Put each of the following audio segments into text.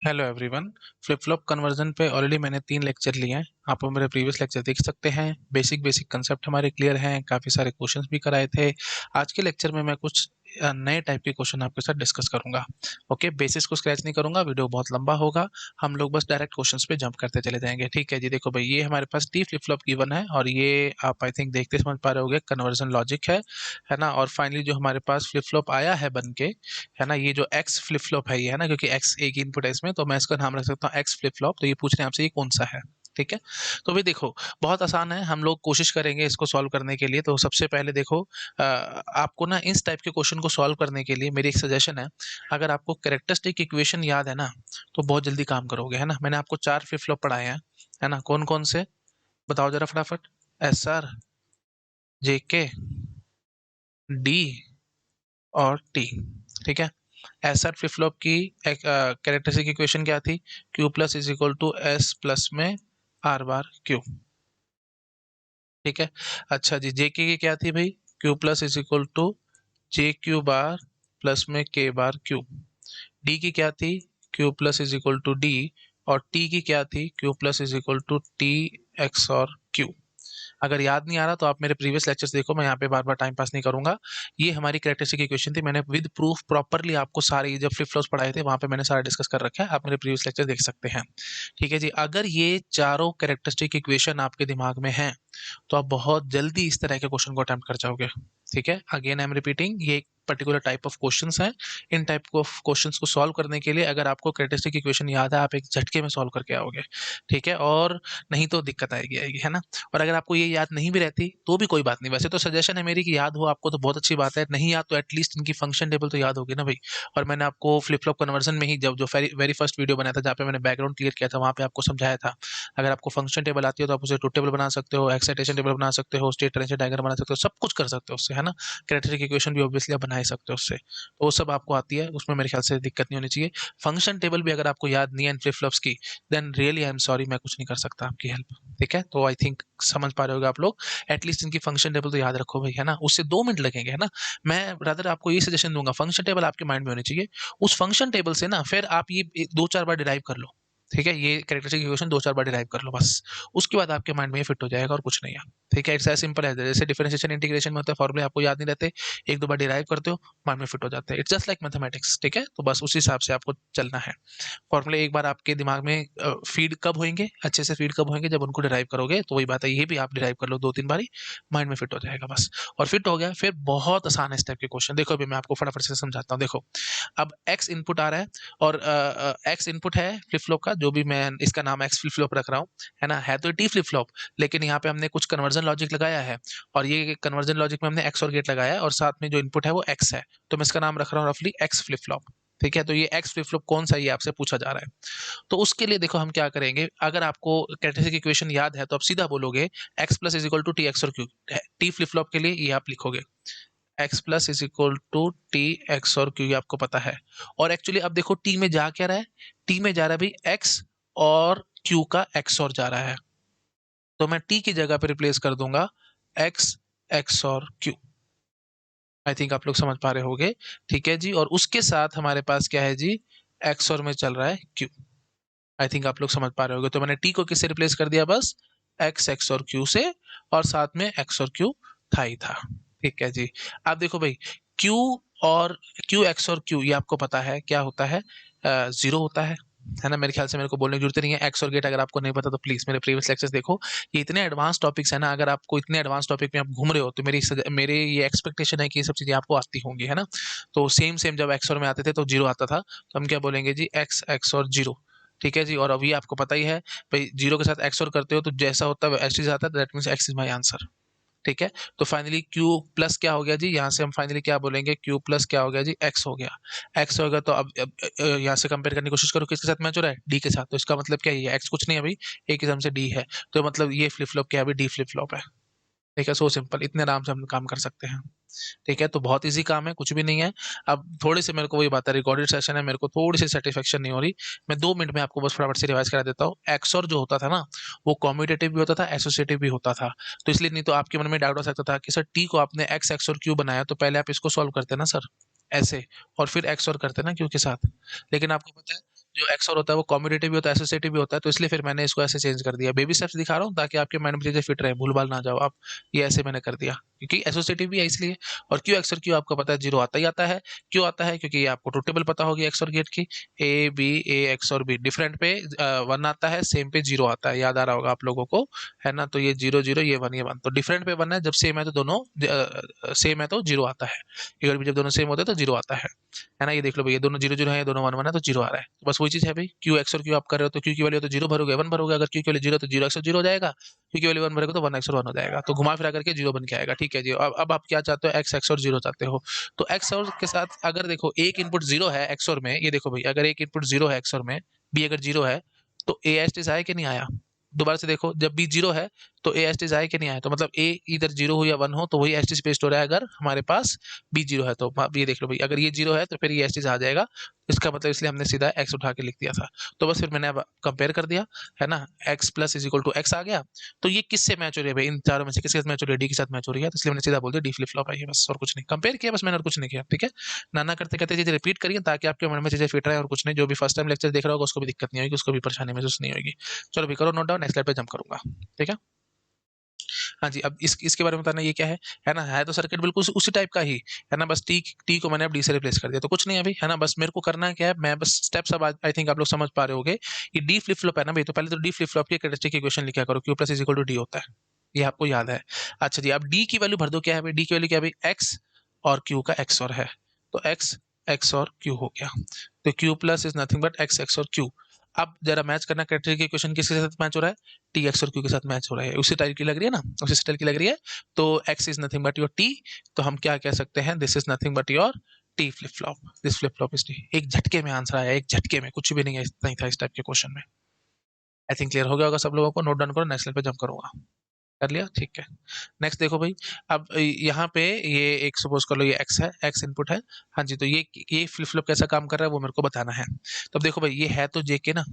Hello everyone. Flip flop conversion पे already मैंने 3 lecture लिए हैं। आप मेरे प्रीवियस लेक्चर देख सकते हैं। बेसिक बेसिक कंसेप्ट हमारे क्लियर हैं, काफ़ी सारे क्वेश्चंस भी कराए थे। आज के लेक्चर में मैं कुछ नए टाइप के क्वेश्चन आपके साथ डिस्कस करूंगा। ओके, बेसिस को स्क्रैच नहीं करूंगा, वीडियो बहुत लंबा होगा। हम लोग बस डायरेक्ट क्वेश्चंस पे जंप करते चले जाएंगे। ठीक है जी, देखो भाई, ये हमारे पास टी फ्लिप फ्लॉप गिवन है और ये आप आई थिंक देखते समझ पा रहे होगे कन्वर्जन लॉजिक है ना। और फाइनली जो हमारे पास फ्लिप फ्लॉप आया है बन के, है ना, ये जो एक्स फ्लिप फ्लॉप है ये, है ना, क्योंकि एक्स एक इनपुट है इसमें, तो मैं इसका नाम रख सकता हूँ एक्स फ्लिप फ्लॉप। तो ये पूछ रहे हैं आपसे ये कौन सा है। ठीक है, तो भाई देखो, बहुत आसान है, हम लोग कोशिश करेंगे इसको सॉल्व करने के लिए। तो सबसे पहले देखो, आपको ना इस टाइप के क्वेश्चन को सॉल्व करने के लिए मेरी एक सजेशन है। अगर आपको कैरेक्टरिस्टिक इक्वेशन याद है ना, तो बहुत जल्दी काम करोगे, है ना। मैंने आपको 4 फ्लिप फ्लॉप पढ़ाए हैं, है ना। कौन कौन से बताओ जरा फटाफट। एस आर, जे के, डी और टी। ठीक है, एस आर फ्लिप फ्लॉप की कैरेक्टरिस्टिक इक्वेशन क्या थी? Q plus is equal to S plus में आर बार क्यू। ठीक है, अच्छा जी, जे के की क्या थी भाई? Q plus is equal to J Q bar plus में के बार क्यू। डी की क्या थी? Q plus is equal to D. और टी की क्या थी? Q plus is equal to T XOR Q. अगर याद नहीं आ रहा तो आप मेरे प्रीवियस लेक्चर्स देखो, मैं यहाँ पे बार बार टाइम पास नहीं करूंगा। ये हमारी कैरेक्टरिस्टिक इक्वेशन थी, मैंने विद प्रूफ प्रॉपरली आपको सारे जब फ्लिप फ्लॉप्स पढ़ाए थे वहां पे मैंने सारा डिस्कस कर रखा है, आप मेरे प्रीवियस लेक्चर देख सकते हैं। ठीक है जी, अगर ये चारों कैरेक्टरिस्टिक इक्वेशन आपके दिमाग में हैं तो आप बहुत जल्दी इस तरह के क्वेश्चन को अटेम्प्ट कर जाओगे। ठीक है, अगेन आई एम रिपीटिंग, ये एक पर्टिकुलर टाइप ऑफ क्वेश्चंस हैं। इन टाइप ऑफ क्वेश्चंस को सॉल्व करने के लिए अगर आपको कैरेक्टरिस्टिक इक्वेशन याद है, आप एक झटके में सॉल्व करके आओगे। ठीक है, और नहीं तो दिक्कत आएगी, है ना। और अगर आपको ये याद नहीं भी रहती तो भी कोई बात नहीं, वैसे तो सजेशन है मेरी कि याद हो आपको तो बहुत अच्छी बात है, नहीं याद तो एटलीस्ट इनकी फंक्शन टेबल तो याद होगी ना भाई। और मैंने आपको फ्लिप फ्लॉप कन्वर्जन में ही जब जो वेरी फर्स्ट वीडियो बनाया था जहाँ पे मैंने बैकग्राउंड क्लियर किया था, वहाँ पे आपको समझाया था। अगर आपको फंक्शन टेबल आती है तो आप उसे ट्रुथ टेबल बना सकते हो, एक्साइटेशन टेबल बना सकते हो, स्टेट ट्रांजिशन डायग्राम बना सकते हो, सब कुछ कर सकते हो उससे, है ना। कैरेक्टरिस्टिक इक्वेशन भी ऑब्वियसली आप बना ही सकते हो उससे, तो वो सब आपको आती है, उसमें मेरे ख्याल से दिक्कत नहीं होनी चाहिए। फंक्शन टेबल भी अगर आपको याद नहीं है फ्लिप फ्लॉप्स की, then really I am sorry, मैं कुछ नहीं कर सकता आपकी हेल्प। ठीक है, तो आई थिंक समझ पा रहे होगे आप लोग। एटलीस्ट इनकी फंक्शन टेबल तो याद रखो भाई, है ना, उससे 2 मिनट लगेंगे, है ना। मैं रादर आपको ये सजेशन दूंगा, फंक्शन टेबल आपके माइंड में होनी चाहिए। उस फंक्शन टेबल से ना फिर आप ये 2-4 बार डिराइव कर लो। ठीक है, ये कैरेक्टरिस्टिक इक्वेशन 2-4 बार डिराइव कर लो बस। उसके बाद आपके माइंड में ये फिट हो जाएगा और कुछ नहीं है। ठीक है, इट्स एज सिंपल एज जैसे डिफरेंशिएशन इंटीग्रेशन में होता है, फॉर्मूले आपको याद नहीं रहते, 1-2 बार डिराइव करते हो, माइंड में फिट हो जाते हैं। It's just like mathematics. ठीक है, तो बस उसी हिसाब से आपको चलना है। फॉर्मूले एक बार आपके दिमाग में फीड कब होंगे, अच्छे से फीड कब होंगे, जब उनको डिराइव करोगे। तो वही बात है, ये भी आप डिराइव कर लो 2-3 बारी, माइंड में फिट हो जाएगा बस। और फिट हो गया फिर बहुत आसान है इस टाइप के क्वेश्चन। देखो अभी मैं आपको फटाफट से समझाता हूँ। देखो, अब एक्स इनपुट आ रहा है और एक्स इनपुट है फ्लिप फ्लॉप का, जो भी मैं इसका नाम एक्स फ्लिप फ्लॉप रख रहा हूँ, है ना। है तो टी फ्लिप फ्लॉप, लेकिन यहाँ पे हमने कुछ कन्वर्जन लॉजिक लगाया है। और ये कन्वर्जन लॉजिक में हमने एक्स और गेट लगाया है और साथ में जो इनपुट है वो एक्स है। तो मैं इसका नाम रख रहा हूँ रफली एक्स फ्लिप फ्लॉप। ठीक है, तो ये एक्स फ्लिप फ्लॉप कौन सा है ये आपसे पूछा जा रहा है। तो उसके लिए देखो हम क्या करेंगे, अगर आपको कैरेक्टरिस्टिक इक्वेशन याद है तो आप सीधा बोलोगे X plus is equal to T XOR Q. T flip flop के लिए ये आप लिखोगे X plus is equal to T XOR Q, ये आपको पता है। और एक्चुअली अब देखो टी में जा क्या रहा है, टी में जा रहा है भाई एक्स और क्यू का एक्स और जा रहा है। तो मैं टी की जगह पे रिप्लेस कर दूंगा एक्स, एक्स और क्यू। आई थिंक आप लोग समझ पा रहे होगे। ठीक है जी, और उसके साथ हमारे पास क्या है जी, एक्स और में चल रहा है क्यू। आई थिंक आप लोग समझ पा रहे होगे। तो मैंने टी को किससे रिप्लेस कर दिया, बस एक्स, एक्स और क्यू से, और साथ में एक्स और क्यू था ही था। ठीक है जी, अब देखो भाई, क्यू और क्यू, एक्स और क्यू, ये आपको पता है क्या होता है, जीरो होता है ना। मेरे ख्याल से मेरे को बोलने की जरूरत नहीं है। एक्स और गेट अगर आपको नहीं पता तो प्लीज मेरे प्रीवियस लेक्चर्स देखो, ये इतने एडवांस टॉपिक्स है ना। अगर आपको इतने एडवांस टॉपिक में आप घूम रहे हो तो मेरे ये एक्सपेक्टेशन है कि ये सब चीजें आपको आती होंगी, है ना। तो सेम सेम जब एक्स और में आते थे तो जीरो आता था, तो हम क्या बोलेंगे जी, एक्स, एक्स और जीरो। ठीक है जी, और अभी आपको पता ही है भाई, जीरो के साथ एक्स और करते हो तो जैसा होता है वैसे ही आता है, that means x is my answer. ठीक है, तो फाइनली क्यू प्लस क्या हो गया जी, यहाँ से हम फाइनली क्या बोलेंगे, क्यू प्लस क्या हो गया जी, एक्स हो गया। एक्स हो गया तो अब यहाँ से कंपेयर करने की कोशिश करो किसके साथ मैच हो रहा है, डी के साथ। तो इसका मतलब क्या है, एक्स कुछ नहीं है भाई, एक किस्म से डी है। तो मतलब ये फ्लिप फ्लॉप क्या है, अभी डी फ्लिप फ्लॉप है। ठीक है, सो सिंपल, इतने आराम से हम काम कर सकते हैं। ठीक है, तो बहुत इजी काम है, कुछ भी नहीं है। अब थोड़ी सी मेरे को वही बात है, रिकॉर्डेड सेशन है, मेरे को थोड़ी सी सेटिस्फेक्शन नहीं हो रही। मैं 2 मिनट में आपको बस फटाफट से रिवाइज करा देता हूँ। एक्सॉर जो होता था ना, वो कॉम्यूटेटिव भी होता था, एसोसिएटिव भी होता था। तो इसलिए नहीं तो आपके मन में डाउट हो सकता था कि सर टी को आपने एक्स, एक्स और क्यू बनाया, तो पहले आप इसको सॉल्व करते ना सर, ऐसे, और फिर एक्स और करते ना क्यू के साथ। लेकिन आपको पता है जो एक्सओर होता है वो कॉम्यूटेटिव भी होता है, एसोसिएटिव भी होता है, तो इसलिए फिर मैंने इसको ऐसे चेंज कर दिया। बेबी स्टेप्स दिखा रहा हूँ ताकि आपके माइंड में चीजें फिट रहे, भूल भाल ना जाओ आप। ये ऐसे मैंने कर दिया क्योंकि एसोसिएटिव भी है इसलिए। और क्यू एक्सओर क्यू आपको पता है जीरो आता ही आता है। क्यों आता है? क्योंकि आपको ट्रुथ टेबल पता होगी एक्सओर गेट की, A B, A XOR B, different पे 1 आता है, सेम पे 0 आता है, याद आ रहा होगा आप लोगों को, है ना। तो ये 0 0, ये 1 ये 1, तो डिफरेंट पे 1 है, जब सेम है तो दोनों सेम है तो 0 आता है। इधर भी जब दोनों सेम होते हैं तो 0 आता है ना। ये देख लो भाई, ये दोनों 0 0 है, ये दोनों 1 1 है, तो 0 आ रहा है। तो बस वही चीज है भाई, क्यू एक्स और क्यू आप कर रहे हो तो क्यू की वैल्यू तो 0 भरोगे 1 भरोगे, अगर क्यू की वैल्यू 0 तो 0 एक्स और 0 हो जाएगा, क्यू की वैल्यू 1 भरोगे तो 1 एक्स और 1 हो जाएगा, तो घुमा फिरा करके 0 बन के आएगा। ठीक है जी। अब आप क्या चाहते हो? एक्स एक्स और 0 चाहते हो। तो एक्स और के साथ अगर देखो एक इनपुट 0 है एक्स और में, ये देखो भाई, अगर एक इनपुट 0 है एक्स और में, बी अगर 0 है, तो ए एस टी आया कि नहीं आया? दोबारा से देखो, जब बी 0 है तो ए एस टी आया कि नहीं आया? तो मतलब ए इधर 0 हो या 1 हो तो वही एस टी पेस्ट हो रहा है, अगर हमारे पास बी 0 है तो। आप ये देख लो भाई, अगर ये 0 है तो फिर ये एस टी आ जाएगा, इसका मतलब इसलिए हमने सीधा एक्स उठा के लिख दिया था। तो बस फिर मैंने अब कंपेयर कर दिया, है ना। X plus is equal to x आ गया। तो ये किससे मैच हो रही है भाई? इन चारों में से किसके साथ मैच हो रही है? डी के साथ मैच हो रही है, तो इसलिए मैंने सीधा बोल दिया डी फ्लिप फ्लॉप है ये, बस और कुछ नहीं। कंपेयर किया बस मैंने, और कुछ नहीं किया। ठीक है, नाना करते करते चीजें रिपीट करिए ताकि आपके मन में चीजें फिट रहे, और कुछ नहीं। जो भी फर्स्ट टाइम लेक्चर देख रहा होगा उसको भी दिक्कत नहीं होगी, उसको भी परेशानी महसूस नहीं होगी। चलो भी करो नोट डाउन, नेक्स्ट स्लाइड पे जंप करूंगा। ठीक है। हाँ जी, अब इसके बारे में बताना, ये क्या है ना। है तो सर्किट बिल्कुल उसी टाइप का ही, है ना। बस टी को मैंने अब डी से रिप्लेस कर दिया, तो कुछ नहीं है अभी, है ना। बस मेरे को करना है क्या है, मैं बस स्टेप्स अब आई थिंक आप लोग समझ पा रहे होगे। ये डी फ्लिप फ्लॉप है ना भाई, तो पहले तो डी फ्लिप फ्लॉप की कैरेक्टरिस्टिक इक्वेशन लिखा करो, Q plus is equal to D होता है, ये आपको याद है। अच्छा जी, अब डी की वैल्यू भर दो। क्या है भाई? डी की वैल्यू क्या है भाई? एक्स और क्यू का एक्स और है, तो एक्स एक्स और क्यू हो गया। तो Q plus is nothing but x x और क्यू। अब जरा मैच करना, कैरेक्टरिस्टिक इक्वेशन किसके साथ मैच हो रहा है? टी एक्स और क्यू के साथ मैच हो रहा है, उसी टाइप की लग रही है ना, उसी स्टाइल की लग रही है। तो x is nothing but your t, तो हम क्या कह सकते हैं? This is nothing but your T flip flop, this flip flop is T. एक झटके में आंसर आया, एक झटके में, कुछ भी नहीं है, नहीं था इस टाइप के क्वेश्चन में। आई थिंक क्लियर हो गया होगा सब लोगों को। नोट डाउन करो, नेक्स्ट पे जंप करूंगा। कर लिया? ठीक है। नेक्स्ट देखो भाई, अब यहाँ पे ये एक सपोज कर लो ये x है, x इनपुट है। हाँ जी, तो ये फ्लिप फ्लॉप कैसा काम कर रहा है वो मेरे को बताना है। तो अब देखो भाई, ये है तो जेके ना,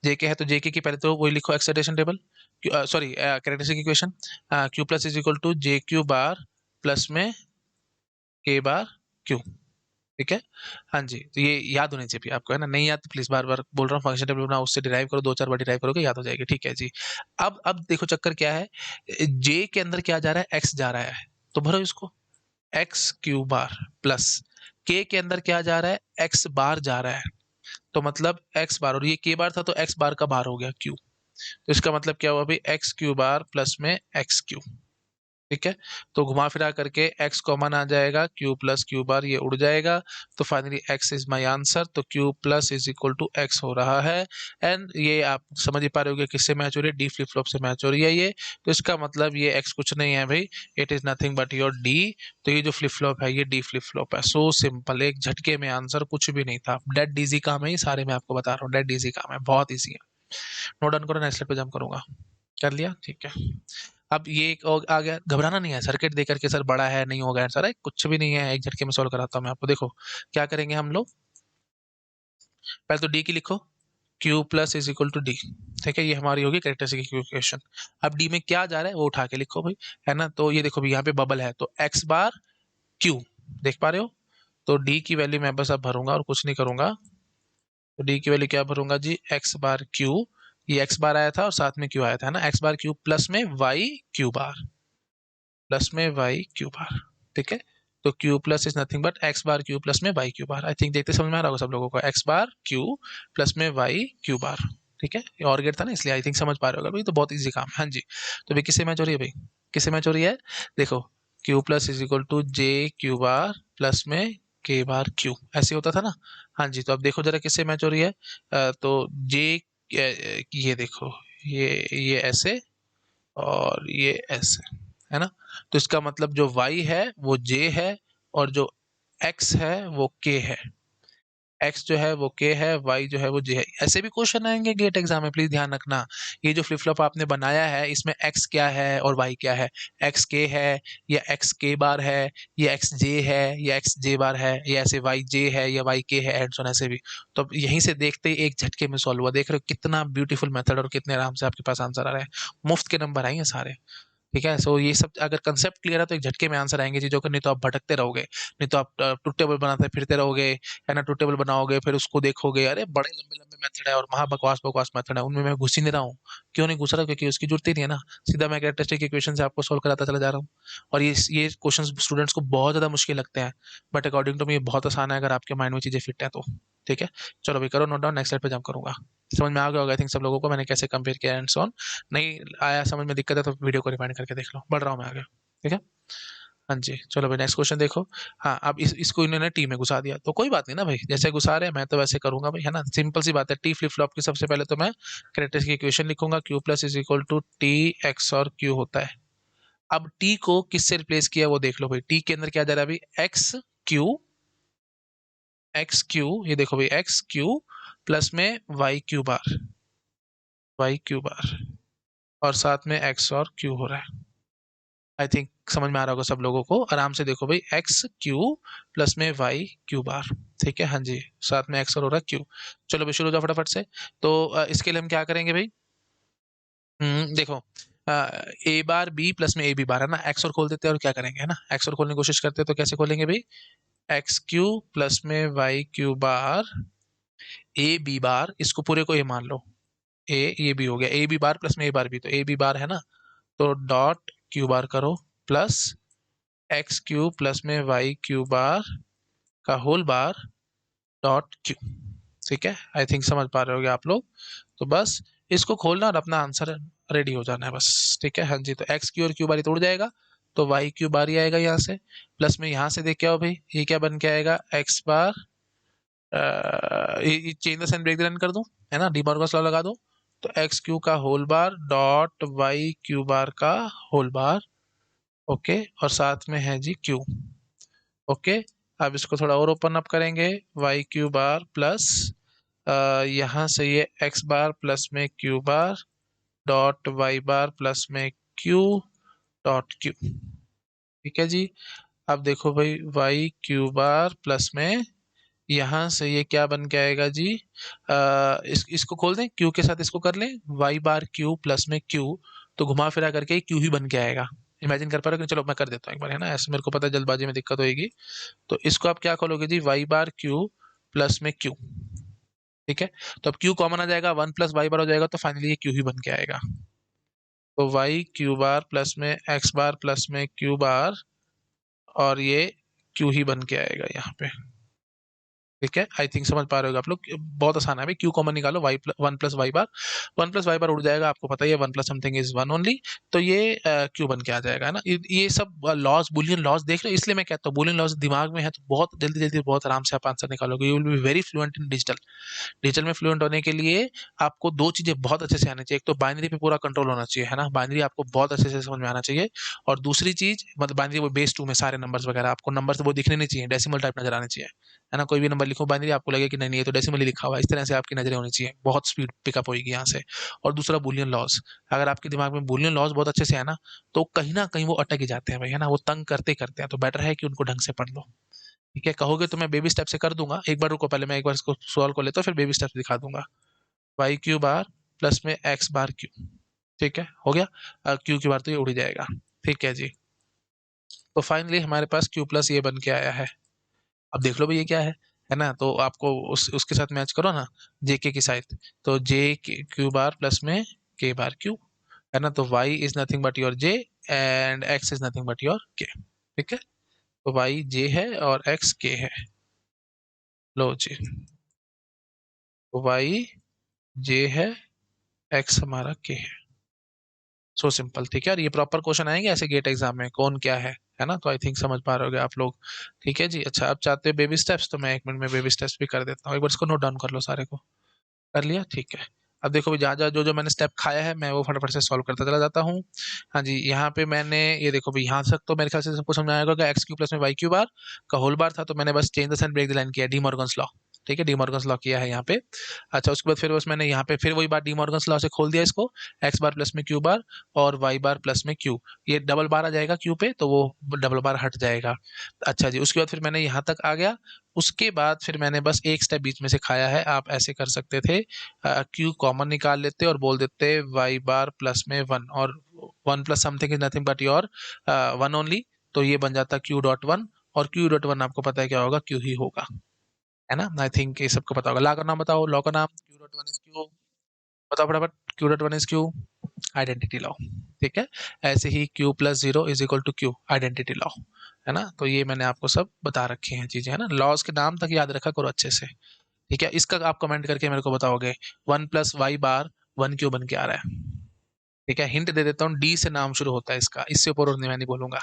जेके है तो जेके की पहले तो वही लिखो, excitation table, sorry characteristic equation, Q plus is equal to J Q bar plus में के बार क्यू। ठीक है। हाँ जी, तो ये याद होनी चाहिए आपको, है ना। नहीं याद तो प्लीज बार बार बोल रहा हूँ, फंक्शन टेबल बनाओ, उससे डिराइव करो, 2 4 बार डिराइव करोगे याद हो जाएगी। ठीक है जी। अब देखो चक्कर क्या है, जे के अंदर क्या जा रहा है? एक्स जा रहा है, तो भरो इसको, एक्स क्यू बार प्लस के अंदर क्या जा रहा है? एक्स बार जा रहा है, तो मतलब एक्स बार, और ये के बार था तो एक्स बार का बार हो गया क्यू। तो इसका मतलब क्या हुआ भाई? एक्स क्यू बार प्लस में एक्स क्यू। ठीक है। तो घुमा फिरा करके x कॉमन आ जाएगा, q प्लस क्यू बार ये उड़ जाएगा, तो finally x is my answer. तो q plus is equal to x हो रहा है। एंड ये आप समझ ही पा रहे हो किससे मैच हो रही है? डी फ्लिप फ्लॉप से मैच हो रही है ये। तो इसका मतलब ये x कुछ नहीं है भाई, it is nothing but your d। तो ये जो फ्लिप फ्लॉप है ये डी फ्लिप फ्लॉप है। सो सिंपल, एक झटके में आंसर, कुछ भी नहीं था। डेड डीजी काम है ये सारे, मैं आपको बता रहा हूँ, डेड डीजी काम है, बहुत ईजी है। नोट डाउन करो, नेक्स्ट पे जंप करूंगा। कर लिया? ठीक है। अब ये एक और आ गया, घबराना नहीं है, सर्किट देख करके सर बड़ा है नहीं होगा आंसर, है कुछ भी नहीं है, एक झटके में सॉल्व कराता हूँ मैं आपको। देखो क्या करेंगे हम लोग, पहले तो डी की लिखो, Q plus is equal to D. ठीक है, ये हमारी होगी कैरेक्टरिस्टिक इक्वेशन। अब डी में क्या जा रहा है वो उठा के लिखो भाई, है ना। तो ये देखो भाई, यहाँ पे बबल है तो एक्स बार क्यू, देख पा रहे हो। तो डी की वैल्यू मैं बस अब भरूंगा और कुछ नहीं करूंगा। तो डी की वैल्यू क्या भरूंगा जी? एक्स बार क्यू, ये एक्स बार आया था और साथ में क्यू आया था, है ना। एक्स बार क्यू प्लस में वाई क्यू बार, प्लस में वाई क्यू बार। ठीक है। तो Q plus is nothing but x bar q plus में Y Q bar. I think देखते समझ में आ रहा होगा सब लोगों को, एक्स बार क्यू प्लस में वाई क्यू बार। ठीक है, ये और गेट था ना इसलिए आई थिंक समझ पा रहे होगा भाई, तो बहुत इजी काम है। हाँ जी, तो भाई किससे मैच हो रही है भाई? किससे मैच हो रही है? देखो, Q plus is equal to J Q bar plus में के बार क्यू, ऐसे होता था ना। हाँ जी, तो अब देखो जरा किससे मैच हो रही है। तो जे, ये देखो, ये ऐसे और ये ऐसे, है ना। तो इसका मतलब जो y है वो j है, और जो x है वो k है। x जो है वो k है, y जो है वो j है। ऐसे भी क्वेश्चन आएंगे गेट एग्जाम में, प्लीज ध्यान रखना। ये जो फ्लिप फ्लॉप आपने बनाया है इसमें x क्या है और y क्या है? x k है या x k बार है, या x j है या x j बार है, या ऐसे y j है या y k है, एंड सो ऐसे भी। तो अब यहीं से देखते ही एक झटके में सॉल्व हुआ। देख रहे हो कितना ब्यूटीफुल मेथड और कितने आराम से आपके पास आंसर आ रहा है। मुफ्त के नंबर आएंगे सारे। ठीक है। सो ये सब अगर कंसेप्ट क्लियर है तो एक झटके में आंसर आएंगे चीजों के, नहीं तो आप भटकते रहोगे, नहीं तो आप ट्रुथ टेबल बनाते फिरते रहोगे, है ना। ट्रुथ टेबल बनाओगे फिर उसको देखोगे, अरे बड़े लंबे लंबे मेथड है और महा बकवास बकवास मेथड है, उनमें मैं घुस ही नहीं रहा हूँ। क्यों नहीं घुस रहा? क्योंकि उसकी जरूरत ही नहीं है ना। सीधा मैं कैरेक्टरिस्टिक इक्वेशन से आपको सोल्व कराता चला जा रहा हूँ। और ये क्वेश्चन स्टूडेंट्स को बहुत ज्यादा मुश्किल लगते हैं, बट अकॉर्डिंग टू मी ये बहुत आसान है अगर आपके माइंड में चीजें फिट है तो। ठीक है, चलो भाई करो नोट डाउन, नेक्स्ट स्लाइड पे जंप करूंगा। समझ में आ गया होगा आई थिंक सब लोगों को मैंने कैसे कंपेयर किया एंड सो ऑन। नहीं आया समझ में दिक्कत है तो वीडियो को रिवाइंड करके देख लो, बढ़ रहा हूँ मैं आगे। ठीक है, हाँ जी चलो भाई नेक्स्ट क्वेश्चन देखो। हाँ अब इसको इन्होंने टी में घुसा दिया तो कोई बात नहीं ना भाई, जैसे घुसा रहे हैं मैं तो वैसे करूंगा भाई, है ना। सिंपल सी बात है, टी फ्लिप फ्लॉप की सबसे पहले तो मैं कैरेक्टरिस्टिक इक्वेशन लिखूंगा, Q plus is equal to T XOR Q होता है। अब टी को किससे रिप्लेस किया वो देख लो भाई, टी के अंदर क्या जा रहा है अभी, एक्स क्यू, ये देखो भाई एक्स क्यू प्लस में वाई क्यू बार और साथ में एक्स और क्यू हो रहा है। आई थिंक समझ में आ रहा होगा सब लोगों को, आराम से देखो भाई एक्स क्यू प्लस में वाई क्यू बार। ठीक है, हाँ जी, साथ में एक्स और हो रहा है क्यू। चलो भाई शुरू हो जाओ फटाफट से। तो इसके लिए हम क्या करेंगे भाई, देखो ए बार बी प्लस में ए बी बार है ना, एक्स और खोल देते हैं और क्या करेंगे, है ना, एक्स और खोलने की कोशिश करते हैं तो कैसे खोलेंगे भाई, एक्स क्यू प्लस में Y Q bar A B bar, इसको पूरे को ये मान लो, ए ये भी हो गया, ए बी बार प्लस में ए बार भी, तो ए बी बार है ना, तो डॉट क्यू बार करो प्लस एक्स क्यू प्लस में वाई क्यू बार का होल बार डॉट क्यू। ठीक है, आई थिंक समझ पा रहे होगे आप लोग। तो बस इसको खोलना और अपना आंसर रेडी हो जाना है बस। ठीक है, हाँ जी, तो एक्स क्यू और क्यू बार ये तोड़ जाएगा तो वाई क्यू बार ही आएगा यहाँ से, प्लस में यहाँ से देख के आओ भाई ये क्या बन के आएगा, एक्स बार ये change the sign break the line कर दूं, है ना, डी मॉर्गन्स लॉ लगा दो, तो एक्स क्यू का whole bar dot Y Q bar का होल बार। ओके, और साथ में है जी क्यू। ओके, अब इसको थोड़ा और ओपन अप करेंगे, वाई क्यू बार प्लस यहाँ से ये एक्स बार प्लस में क्यू बार डॉट वाई बार प्लस में क्यू डॉट क्यू। ठीक है जी, अब देखो भाई वाई क्यू बार प्लस में यहाँ से ये क्या बन के आएगा जी, इसको खोल दें, क्यू के साथ इसको कर लें, वाई बार क्यू प्लस में क्यू, तो घुमा फिरा करके क्यू ही बन के आएगा। इमेजिन कर पा रहे हो कि, चलो मैं कर देता हूँ एक बार, है ना, ऐसे मेरे को पता है जल्दबाजी में दिक्कत होगी। तो इसको आप क्या खोलोगे जी, वाई बार क्यू प्लस में क्यू। ठीक है, तो अब क्यू कॉमन आ जाएगा, वन प्लस वाई बार हो जाएगा, तो फाइनली ये क्यू ही बन के आएगा। तो वाई क्यू बार प्लस में एक्स बार प्लस में क्यू बार और ये क्यू ही बन के आएगा यहाँ पे। ठीक है, आई थिंक समझ पा रहे हो आप लोग, बहुत आसान है भाई, क्यू कॉमन निकालो, वाई वन प्लस वाई बार, वन प्लस वाई बार उड़ जाएगा, आपको पता ही है one plus something is one only, तो ये क्यू बन के आ जाएगा, है ना। ये सब लॉज बुलियन लॉज देख रहे हो, इसलिए मैं कहता हूँ बुलियन लॉज दिमाग में है तो बहुत जल्दी जल्दी बहुत आराम से आप आंसर निकालोगे, you will be very fluent in digital. Digital में फ्लुएंट होने के लिए आपको दो चीजें बहुत अच्छे से आनी चाहिए, एक तो बाइनरी पे पूरा कंट्रोल होना चाहिए, है ना, बाइनरी आपको बहुत अच्छे से समझ में आना चाहिए, और दूसरी चीज मतलब बाइनरी वो बेस टू में सारे नंबर्स वगैरह, आपको नंबर्स वो दिखने नहीं चाहिए, डेसिमल टाइप नजर आने चाहिए, है ना। कोई भी नंबर लिखो बाइनरी आपको लगे कि नहीं नहीं ये तो डेसिमली लिखा हुआ है, इस तरह से आपकी नजरें होनी चाहिए, बहुत स्पीड पिकअप होगी यहाँ से। और दूसरा बुलियन लॉस, अगर आपके दिमाग में बुलियन लॉस बहुत अच्छे से है तो कहीं ना कहीं वो अटक ही जाते हैं भाई, है ना, वो तंग करते करते हैं, तो बेटर है कि उनको ढंग से पढ़ लो। ठीक है, कहोगे तो मैं बेबी स्टेप से कर दूंगा, एक बार रुको, पहले मैं एक बार इसको सॉल्व कर लेता हूँ फिर बेबी स्टेप दिखा दूंगा। वाई क्यू बार प्लस में एक्स बार क्यू। ठीक है, हो गया, क्यू की बार तो ये उड़ ही जाएगा। ठीक है जी, तो फाइनली हमारे पास क्यू प्लस ये बन के आया है। अब देख लो भाई ये क्या है ना, तो आपको उसके साथ मैच करो ना, जे के की साइड, तो जे क्यू बार प्लस में के बार क्यू, है ना, तो Y is nothing but your J and X is nothing but your K. ठीक है, तो वाई जे है और एक्स के है, लो जी, तो वाई जे है, एक्स हमारा के है, सो सिंपल। ठीक है, और ये प्रॉपर क्वेश्चन आएंगे ऐसे गेट एग्जाम में, कौन क्या है ना, तो आई थिंक समझ पा रहे होगे आप लोग। ठीक है जी, अच्छा आप चाहते हो बेबी स्टेप्स, तो मैं एक मिनट में बेबी स्टेप्स भी कर देता हूँ, एक बार इसको नोट डाउन कर लो सारे को, कर लिया, ठीक है। अब देखो भाई जहाँ जहाँ जो जो मैंने स्टेप खाया है मैं वो फटाफट से सॉल्व करता चला जाता हूँ। हाँ जी, यहाँ पे मैंने ये देखो भाई यहाँ तक तो मेरे ख्याल से सबको समझ आएगा कि एक्स क्यू प्लस में वाई क्यू बार का होल बार था, तो मैंने बस change the sign break the line किया, डी मॉर्गन्स लॉ। ठीक है, डी मॉर्गन्स लॉ किया है यहाँ पे। अच्छा उसके बाद फिर बस मैंने यहाँ पे फिर वही बात डी मॉर्गन्स लॉ से खोल दिया इसको, एक्स बार प्लस में क्यू बार और वाई बार प्लस में क्यू, ये डबल बार आ जाएगा क्यू पे तो वो डबल बार हट जाएगा। अच्छा जी, उसके बाद फिर मैंने यहाँ तक आ गया, उसके बाद फिर मैंने बस एक स्टेप बीच में से खाया है, आप ऐसे कर सकते थे, क्यू कॉमन निकाल लेते और बोल देते वाई बार प्लस में वन, और one plus something is nothing but your one only, तो ये बन जाता क्यू डॉट वन, और क्यू डॉट वन आपको पता है क्या होगा, क्यू ही होगा, है ना। आई थिंक ये सबको पता होगा। लॉ का नाम बताओ, लॉ का नाम, q dot one is q, बताओ फटाफट, q dot one is q, identity law, ठीक है। ऐसे ही q plus zero is equal to q, identity law, है ना। तो ये मैंने आपको सब बता रखी हैं चीजें, है ना। लॉज के नाम तक याद रखा करो अच्छे से, ठीक है। इसका आप कमेंट करके मेरे को बताओगे, वन प्लस वाई बार वन क्यों बन के आ रहा है, ठीक है। हिंट दे देता हूँ, डी से नाम शुरू होता है इसका, इससे ऊपर और नहीं, मैं नहीं बोलूंगा।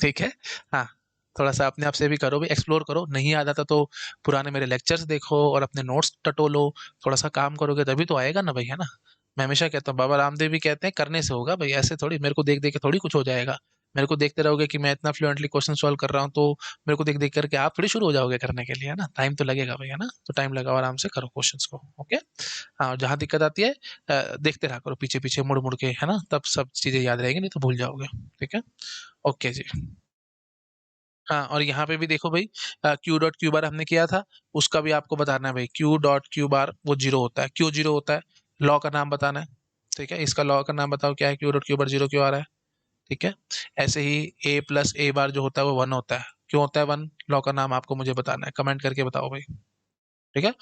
ठीक है। हाँ, थोड़ा सा अपने आप से भी करो, भी एक्सप्लोर करो, नहीं आता था तो पुराने मेरे लेक्चर्स देखो और अपने नोट्स टटोलो, थोड़ा सा काम करोगे तभी तो आएगा ना भाई, है ना। मैं हमेशा कहता हूँ, बाबा रामदेव भी कहते हैं, करने से होगा भाई, ऐसे थोड़ी मेरे को देख देख के थोड़ी कुछ हो जाएगा। मेरे को देखते रहोगे कि मैं इतना फ्लुएंटली क्वेश्चन सॉल्व कर रहा हूँ, तो मेरे को देख देख करके आप थोड़ी शुरू हो जाओगे करने के लिए, है ना। टाइम तो लगेगा भाई, है ना। तो टाइम लगाओ, आराम से करो क्वेश्चंस को, ओके। हाँ, और जहाँ दिक्कत आती है देखते रहा करो पीछे पीछे मुड़ मुड़ के, है ना, तब सब चीजें याद रहेंगी, नहीं तो भूल जाओगे, ठीक है। ओके जी। हाँ, और यहाँ पे भी देखो भाई, क्यू डॉट क्यू बार हमने किया था, उसका भी आपको बताना है भाई, क्यू डॉट क्यू बार वो जीरो होता है, क्यों जीरो होता है, लॉ का नाम बताना है, ठीक है। इसका लॉ का नाम बताओ क्या है, क्यू डॉट क्यू बार जीरो क्यों आ रहा है, ठीक है। ऐसे ही ए प्लस ए बार जो होता है वो वन होता है, क्यों होता है वन, लॉ का नाम आपको मुझे बताना है, कमेंट करके बताओ भाई, ठीक है।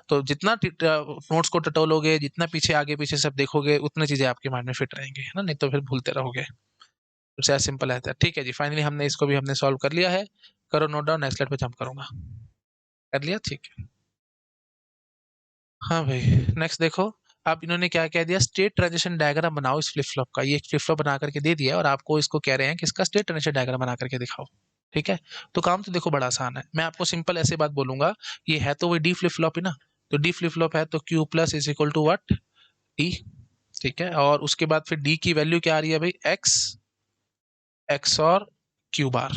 तो जितना नोट्स को टटोलोगे, जितना पीछे आगे पीछे सब देखोगे, उतनी चीजें आपके माइंड में फिट रहेंगी, है ना, नहीं तो फिर भूलते रहोगे। तो ऐसा सिंपल है, ठीक है जी। फाइनली हमने इसको भी हमने सॉल्व कर लिया है, करो नोट डाउन, नेक्स्ट स्लाइड पे जंप करूंगा। कर लिया, ठीक है। हाँ भाई, नेक्स्ट देखो, अब इन्होंने क्या कह दिया, स्टेट ट्रांजिशन डायग्राम बनाओ इस फ्लिप फ्लॉप का, ये फ्लिप फ्लॉप बना करके दे दिया है और आपको इसको कह रहे हैं कि इसका स्टेट ट्रांजिशन डायग्राम बना करके दिखाओ, ठीक है। तो काम तो देखो बड़ा आसान है, मैं आपको सिंपल ऐसे बात बोलूंगा, ये है तो वही डी फ्लिप फ्लॉप ही ना, तो डी फ्लिप फ्लॉप है तो Q plus is equal to what, D, ठीक है। और उसके बाद फिर डी की वैल्यू क्या आ रही है भाई, एक्स, एक्स और क्यू बार,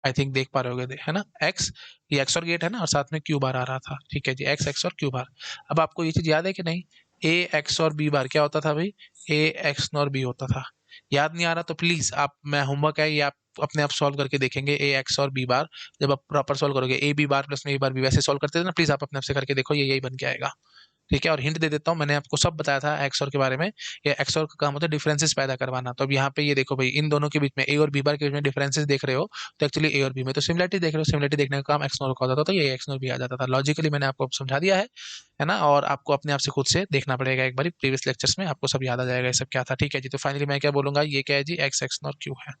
आई थिंक देख पा रहे होगे, है ना। एक्स, ये एक्स और गेट है ना, और साथ में क्यू बार आ रहा था, ठीक है जी, एक्स एक्स और क्यू बार। अब आपको ये चीज याद है कि नहीं, ए एक्स और बी बार क्या होता था भाई, ए एक्स और बी होता था। याद नहीं आ रहा तो प्लीज आप, मैं होमवर्क है ये आप अपने आप सॉल्व करके देखेंगे, ए एक्स और बी बार, जब आप प्रॉपर सॉल्व करोगे, ए बी बार प्लस में ए बार बी, वैसे सॉल्व करते थे ना, प्लीज आप अपने आप से करके देखो, ये यही बन के आएगा, ठीक है। और हिंट दे देता हूँ, मैंने आपको सब बताया था एक्सओर के बारे में, ये एक्सओर का काम होता है डिफरेंसेस पैदा करवाना। तो अब यहाँ पे ये देखो भाई, इन दोनों के बीच में, ए और बी बार के बीच में डिफरेंसेस देख रहे हो, तो एक्चुअली ए और बी में तो सिमिलरिटी देख रहे हो, सिमिलरिटी देखने का काम एक्सनोर का होता था, तो ये एक्सनोर भी आ जाता था, लॉजिकली मैंने आपको समझा दिया है ना। और आपको अपने आप से खुद से देखना पड़ेगा एक बार, प्रीवियस लेक्चर्स में आपको सब याद आ जाएगा ये सब क्या था, ठीक है जी। तो फाइनली मैं क्या बोलूंगा, ये क्या है जी, एक्स एक्सनोर क्यू है,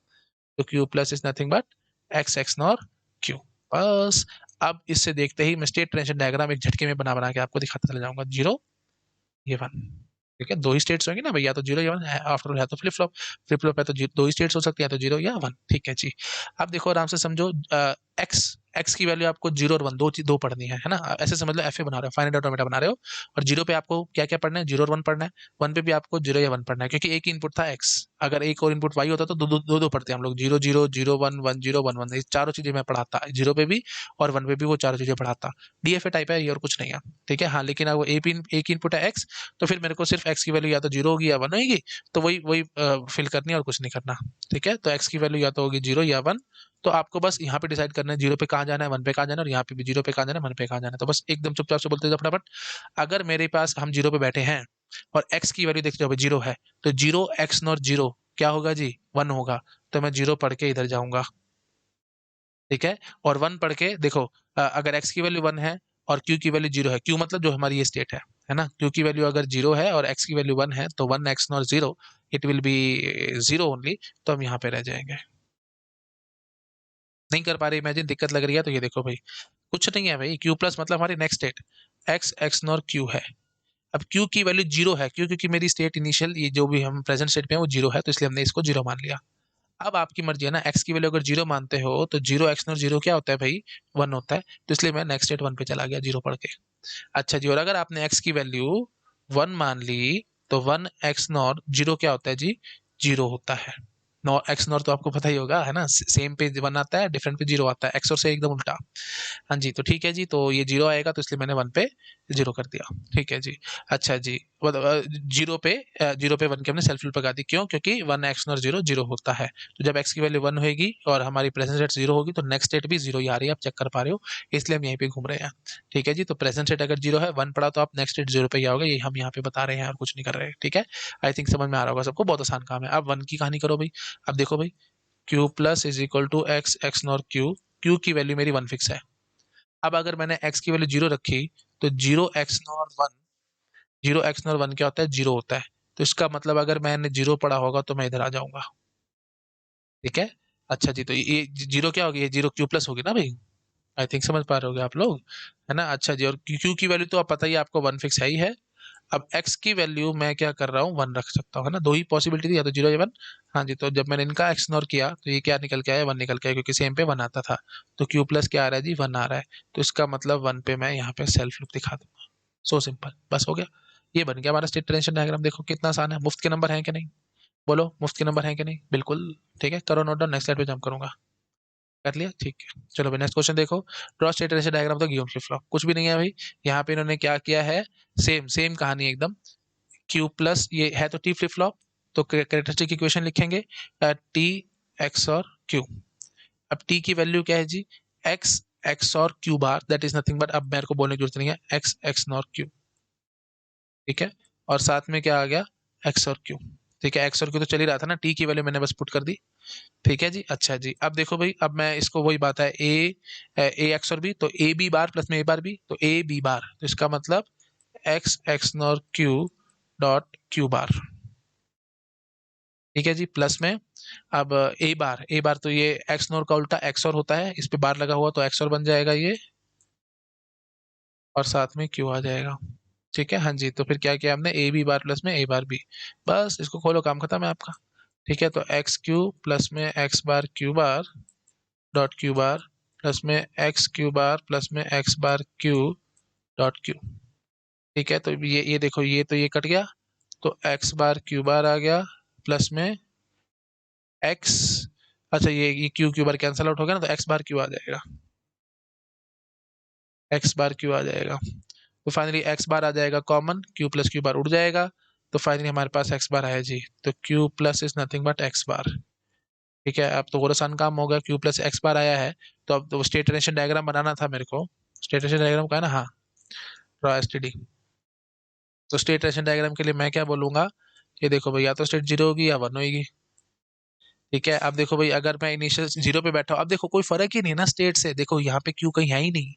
तो Q plus is nothing but x XNOR Q, बस। अब इससे देखते ही मैं स्टेट ट्रांजिशन डायग्राम एक झटके में बना बना के आपको दिखाता चला जाऊंगा, जीरो, ये वन, ठीक है। दो ही स्टेट्स होंगे ना भैया, तो जीरो या वन, आफ्टर ऑल है तो फ्लिप फ्लॉप, फ्लिप फ्लॉप है तो दो ही स्टेट्स हो सकती है, तो जीरो या वन, ठीक है जी। अब देखो आराम से समझो, एक्स, एक्स की वैल्यू आपको जीरो और वन, दो पढ़नी है ना। ऐसे समझ लो एफ ए बना रहे हो, फाइनाइट ऑटोमेटा बना रहे हो, और जीरो पे आपको क्या क्या पढ़ना है, जीरो और वन पढ़ना है, वन पे भी आपको जीरो या वन पढ़ना है, क्योंकि एक ही इनपुट था एक्स, अगर एक और इनपुट वाई होता तो दो पढ़ते हैं हम लोग, zero zero, zero one one, zero one one, ये चारों चीजें मैं पढ़ाता, जीरो पे भी और वन पे भी वो चारों चीजें पढ़ाता। डीएफए टाइप है ये, और कुछ नहीं है, ठीक है। हाँ, लेकिन अगर एक इनपुट है एक्स, तो फिर मेरे को सिर्फ एक्स की वैल्यू या तो जीरो होगी या वन होगी, तो वही वही फिल करनी है और कुछ नहीं करना, ठीक है। तो एक्स की वैल्यू या तो होगी जीरो या वन, तो आपको बस यहाँ पे डिसाइड करना है जीरो पे कहाँ जाना है, वन पे कहाँ जाना है, और यहाँ पे भी जीरो पे कहाँ जाना है, वन पे कहाँ जाना है, तो बस एकदम चुपचाप से बोलते जाओ फटाफट। अगर मेरे पास हम जीरो पे बैठे हैं और एक्स की वैल्यू देखते हो जीरो है, तो जीरो एक्स नॉट जीरो क्या होगा जी, वन होगा, तो मैं जीरो पढ़ के इधर जाऊंगा, ठीक है। और वन पढ़ के देखो, अगर एक्स की वैल्यू वन है और क्यू की वैल्यू जीरो है, क्यू मतलब जो हमारी ये स्टेट है ना, क्यू की वैल्यू अगर जीरो है और एक्स की वैल्यू वन है, तो one x not zero, it will be zero only, तो हम यहाँ पे रह जाएंगे। नहीं कर पा रहे इमेजिन, दिक्कत लग रही है, तो ये देखो भाई, कुछ नहीं है भाई, क्यू प्लस मतलब हमारी next state, x XNOR Q है। अब क्यू की वैल्यू जीरो है, क्यों, क्योंकि मेरी स्टेट इनिशियल, ये जो भी हम प्रेजेंट स्टेट में है वो जीरो है, तो इसलिए हमने इसको जीरो मान लिया। अब आपकी मर्जी है ना, एक्स की वैल्यू अगर जीरो मानते हो तो जीरो एक्स नॉट जीरो क्या होता है भाई, वन होता है, तो इसलिए मैं नेक्स्ट स्टेट वन पे चला गया जीरो पढ़ के। अच्छा जी, और अगर आपने एक्स की वैल्यू वन मान ली, तो वन एक्स नॉट जीरो क्या होता है जी, जीरो होता है, एक्स नॉर तो आपको पता ही होगा, है ना, सेम पे 1 आता है, डिफरेंट पे 0 आता है, एक्स और से एकदम उल्टा। हाँ जी, तो ठीक है जी, तो ये 0 आएगा, तो इसलिए मैंने 1 पे 0 कर दिया। ठीक है जी। अच्छा जी, जीरो पे 1 की हमने सेल्फ लूप लगा दी, क्यों? क्योंकि 1 एक्स नॉर 0 0 होता है। तो जब एक्स की वैल्यू 1 होगी और हमारी प्रेजेंट स्टेट 0 होगी, तो नेक्स्ट स्टेट भी 0 ही आ रही है, आप चेक कर पा रहे हो, इसलिए हम यहीं पे घूम रहे हैं। ठीक है जी, तो प्रेजेंट स्टेट अगर 0 है, 1 पड़ा, तो आप नेक्स्ट स्टेट 0 पे ही आओगे, यही हम यहाँ पे बता रहे हैं और कुछ नहीं कर रहे हैं। ठीक है, आई थिंक समझ में आ रहा होगा सबको, बहुत आसान काम है। अब 1 की कहानी करो भाई। अब देखो भाई, Q plus is equal to X XNOR Q, Q की वैल्यू मेरी 1 फिक्स है। अब अगर मैंने एक्स की वैल्यू 0 रखी, तो 0 एक्स नॉर 1, 0 एक्स नॉर 1 क्या होता है? 0 होता है। तो इसका मतलब अगर मैंने 0 पढ़ा होगा तो मैं इधर आ जाऊंगा। ठीक है। अच्छा जी, तो ये 0 क्या होगी? ये 0 क्यू प्लस होगी ना भाई। आई थिंक समझ पा रहे होगे आप लोग, है ना। अच्छा जी, और क्यू की वैल्यू तो आप पता ही है आपको, 1 फिक्स है ही है। अब x की वैल्यू मैं क्या कर रहा हूँ, 1 रख सकता हूँ, है ना। दो ही पॉसिबिलिटी थी, या तो 0 या 1। हाँ जी, तो जब मैंने इनका एक्सनोर किया, तो ये क्या निकल के आया? 1 निकल के आया, क्योंकि सेम पे 1 आता था। तो q प्लस क्या आ रहा है जी? 1 आ रहा है। तो इसका मतलब 1 पे मैं यहाँ पे सेल्फ लूप दिखा दूंगा। सो सिंपल, बस हो गया। ये बन गया हमारा स्टेट ट्रांजिशन डायग्राम। देखो कितना आसान है। मुफ्त के नंबर हैं कि नहीं? बोलो, मुफ्त के नंबर हैं कि नहीं? बिल्कुल। ठीक है, करो नोट डाउन, नेक्स्ट स्लाइड पे जंप करूंगा। कर लिया? ठीक है, चलो भाई नेक्स्ट क्वेश्चन देखो। ड्रॉ स्टेट ट्रांजिशन डायग्राम तो गिवन फ्लिप फ्लॉप, कुछ भी नहीं है भाई। यहाँ पे इन्होंने क्या किया है? सेम सेम कहानी एकदम। क्यू प्लस, ये है तो टी फ्लिप फ्लॉप, तो कैरेक्टरिस्टिक इक्वेशन लिखेंगे टी एक्स और क्यू। अब टी की वैल्यू क्या है जी? एक्स एक्स और Q bar, that is nothing but, अब मेरे को बोलने की जरूरत नहीं है, एक्स एक्स नॉर क्यू। ठीक है, और साथ में क्या आ गया? एक्स और क्यू। ठीक है, एक्स और क्यू तो चल ही रहा था ना, टी की वैल्यू मैंने बस पुट कर दी। ठीक है जी। अच्छा जी, अब देखो भाई, अब मैं इसको, वही बात है, ए एक्स और बी, तो ए बी बार प्लस में ए बार बी, तो ए बी बार, तो इसका मतलब x XNOR Q dot q bar. ठीक है जी, प्लस में अब ए बार तो ये एक्स नोर का उल्टा एक्स और होता है, इस पे बार लगा हुआ, तो एक्स और बन जाएगा ये, और साथ में क्यू आ जाएगा। ठीक है, हाँ जी, तो फिर क्या किया हमने? ए बी बार प्लस में ए बार बी, बस इसको खोलो, काम खत्म है आपका। ठीक है, तो एक्स क्यू प्लस में x bar q bar dot q bar, plus में एक्स क्यू बार प्लस में x bar q dot q. ठीक है, तो ये देखो, ये तो ये कट गया, तो एक्स बार क्यू बार आ गया, प्लस में एक्स, अच्छा ये Q Q bar cancel out हो गया ना, तो एक्स बार क्यू आ जाएगा, एक्स बार क्यू आ जाएगा। तो फाइनली एक्स बार आ जाएगा common, Q plus Q bar उड़ जाएगा, तो फाइनली हमारे पास एक्स बार आया जी, तो Q plus is nothing but x bar. ठीक है, अब तो और आसान काम होगा, क्यू प्लस एक्स बार आया है, तो अब तो स्टेट ट्रांजिशन डायग्राम बनाना था मेरे को। स्टेट ट्रांजिशन डायग्राम का है ना, हाँ, ड्रॉ एसटीडी। तो स्टेट ट्रांजिशन डायग्राम के लिए मैं क्या बोलूंगा? ये देखो भाई, या तो स्टेट 0 होगी या 1 होगी। ठीक है, अब देखो भाई, अगर मैं इनिशियल 0 पे बैठा हूँ, अब देखो कोई फर्क ही नहीं है ना स्टेट से, देखो यहाँ पे क्यू कहीं है ही नहीं।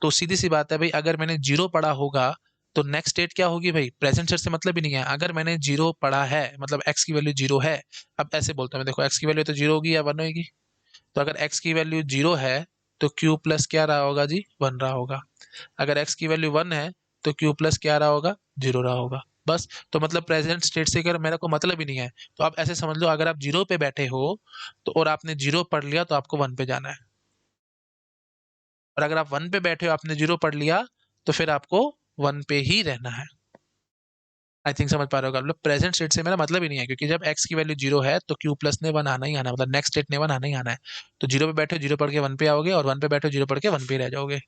तो सीधी सी बात है भाई, अगर मैंने 0 पढ़ा होगा, तो नेक्स्ट स्टेट क्या होगी भाई? प्रेजेंट स्टेट से मतलब ही नहीं है। अगर मैंने 0 पढ़ा है, मतलब एक्स की वैल्यू 0 है, अब ऐसे बोलता हूँ मैं, देखो एक्स की वैल्यू तो 0 होगी या 1 होगी। तो अगर एक्स की वैल्यू 0 है, तो क्यू प्लस क्या रहा होगा जी? 1 रहा होगा। अगर एक्स की वैल्यू 1 है, तो क्यू प्लस क्या रहा होगा? 0 रहा होगा, बस। तो मतलब प्रेजेंट स्टेट से अगर मेरा को मतलब ही नहीं है, तो आप ऐसे समझ लो, अगर आप 0 पे बैठे हो, तो और आपने 0 पढ़ लिया, तो आपको 1 पे जाना है। और अगर आप 1 पे बैठे हो, आपने 0 पढ़ लिया, तो फिर आपको 1 पे ही रहना है। आई थिंक समझ पा रहे हो आप लोग, प्रेजेंट स्टेट से मेरा मतलब ही नहीं है, क्योंकि जब एक्स की वैल्यू 0 है, तो क्यू प्लस ने 1 आना ही आना है, मतलब नेक्स्ट स्टेट ने 1 आना ही आना है। तो 0 पे बैठे 0 पढ़ के 1 पे आओगे, और 1 पे बैठे 0 पढ़ के 1 पे रह जाओगे।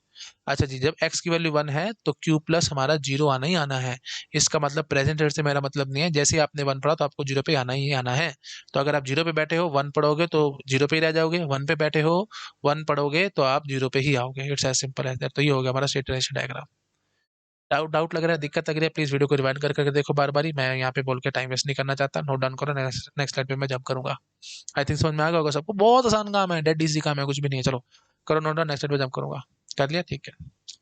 अच्छा जी, जब एक्स की वैल्यू 1 है, तो क्यू प्लस हमारा 0 आना ही आना है। इसका मतलब प्रेजेंट स्टेट से मेरा मतलब नहीं है, जैसे ही आपने 1 पढ़ा, तो आपको 0 पे आना ही आना है। तो अगर आप 0 पे बैठे हो, 1 पढ़ोगे तो 0 पे ही रह जाओगे, 1 पे बैठे हो, 1 पढ़ोगे तो आप 0 पे ही आओगे। It's as simple as that. तो ये हो गया हमारा स्टेट ट्रांजिशन डायग्राम। डाउट लग रहा है, दिक्कत लग रही है, प्लीज वीडियो को रिवाइंड करके देखो बार बार ही। मैं यहाँ पे बोल के टाइम वेस्ट नहीं करना चाहता। नोट डाउन करो, नेक्स्ट स्लाइड पे मैं जंप करूंगा। आई थिंक समझ में आ गया होगा सबको, बहुत आसान काम है, डेड इजी काम है, कुछ भी नहीं है। चलो करो नोट डाउन, नेक्स्ट स्लाइड पे जंप करूंगा। कर लिया? ठीक है।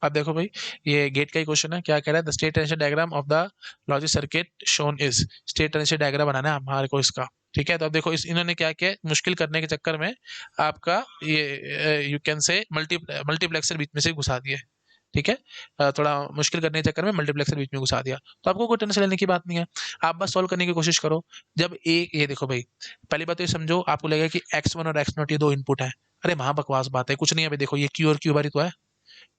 अब देखो भाई, ये गेट का ही क्वेश्चन है। क्या कह रहा है? The state transition diagram of the logic circuit shown is, state transition diagram बनाना है हमारे को इसका। ठीक है, तो अब देखो, इस इन्होंने क्या किया, मुश्किल करने के चक्कर में आपका ये यू कैन से मल्टीप्लेक्सर बीच में से घुसा दिए। ठीक है, थोड़ा मुश्किल करने के चक्कर में मल्टीप्लेक्सर बीच में घुसा दिया, तो आपको कोई टेंशन लेने की बात नहीं है। आप बस सॉल्व करने की कोशिश करो। जब ये देखो भाई, पहली बात तो ये समझो, आपको लगेगा कि x1 और x0 ये दो इनपुट है। अरे वहां बकवास बात है, कुछ नहीं है भाई। देखो ये q और q बार ही तो है,